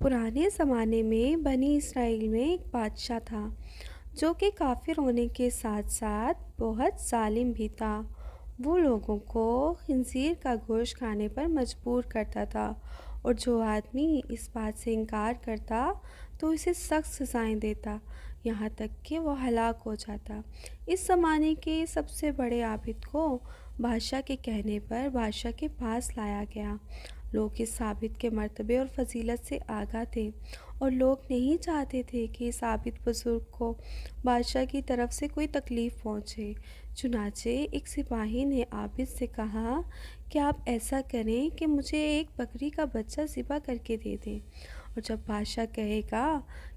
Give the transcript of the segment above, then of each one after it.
पुराने ज़माने में बनी इसराइल में एक बादशाह था जो कि काफ़िर होने के साथ साथ बहुत ज़ालिम भी था। वो लोगों को खिंजीर का गोश्त खाने पर मजबूर करता था और जो आदमी इस बात से इनकार करता तो उसे सख्त सज़ाएं देता, यहाँ तक कि वो हलाक हो जाता। इस ज़माने के सबसे बड़े आबिद को बादशाह के कहने पर बादशाह के पास लाया गया। लोग इस आबिद के मर्तबे और फजीलत से आगाह थे और लोग नहीं चाहते थे कि इस आबिद बुजुर्ग को बादशाह की तरफ से कोई तकलीफ़ पहुँचे। चुनाचे एक सिपाही ने आबिद से कहा कि आप ऐसा करें कि मुझे एक बकरी का बच्चा ज़िबा करके दे दें, और जब बादशाह कहेगा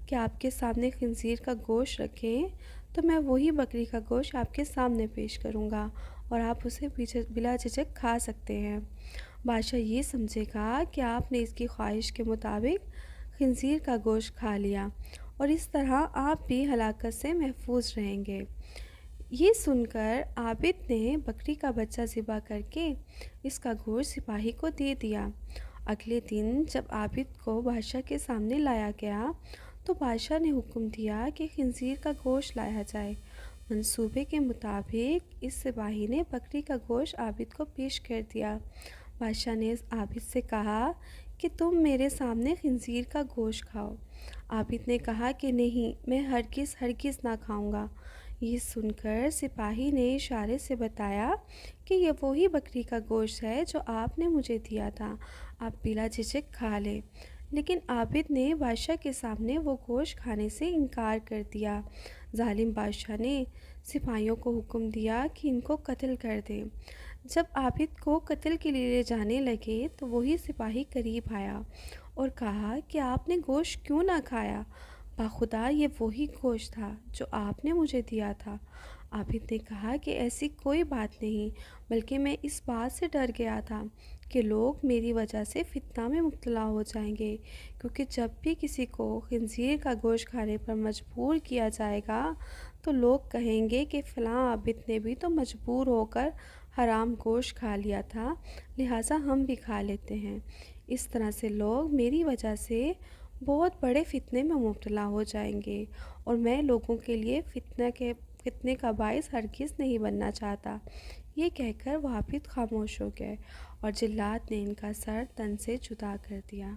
कि आपके सामने खंजीर का गोश्त रखें तो मैं वही बकरी का गोश्त आपके सामने पेश करूँगा और आप उसे बिला झिझक खा सकते हैं। बादशाह ये समझेगा कि आपने इसकी ख्वाहिश के मुताबिक खंजीर का गोश्त खा लिया और इस तरह आप भी हलाकत से महफूज रहेंगे। ये सुनकर आबिद ने बकरी का बच्चा ज़िबा करके इसका गोश्त सिपाही को दे दिया। अगले दिन जब आबिद को बादशाह के सामने लाया गया तो बादशाह ने हुक्म दिया कि खंजीर का गोश्त लाया जाए। मंसूबे के मुताबिक इस सिपाही ने बकरी का गोश्त आबिद को पेश कर दिया। बादशाह ने आबिद से कहा कि तुम मेरे सामने खंजीर का गोश्त खाओ। आबिद ने कहा कि नहीं, मैं हरगिज़ हरगिज़ ना खाऊंगा। ये सुनकर सिपाही ने इशारे से बताया कि ये वही बकरी का गोश्त है जो आपने मुझे दिया था, आप बिला झिझक खा लें। लेकिन आबिद ने बादशाह के सामने वो गोश्त खाने से इनकार कर दिया। जालिम बादशाह ने सिपाहियों को हुक्म दिया कि इनको कत्ल कर दें। जब आबिद को कत्ल के लिए ले जाने लगे तो वही सिपाही करीब आया और कहा कि आपने गोश्त क्यों ना खाया, बाखुदा ये वही गोश्त था जो आपने मुझे दिया था। आबिद ने कहा कि ऐसी कोई बात नहीं, बल्कि मैं इस बात से डर गया था कि लोग मेरी वजह से फितना में मुब्तला हो जाएंगे, क्योंकि जब भी किसी को खंजीर का गोश्त खाने पर मजबूर किया जाएगा तो लोग कहेंगे कि फ़लाँ आबिद ने भी तो मजबूर होकर हराम गोश्त खा लिया था, लिहाजा हम भी खा लेते हैं। इस तरह से लोग मेरी वजह से बहुत बड़े फितने में मुब्तला हो जाएंगे और मैं लोगों के लिए फितने का बाइस हरगिज़ नहीं बनना चाहता। ये कहकर वापिद खामोश हो गए और जिल्लात ने इनका सर तन से जुदा कर दिया।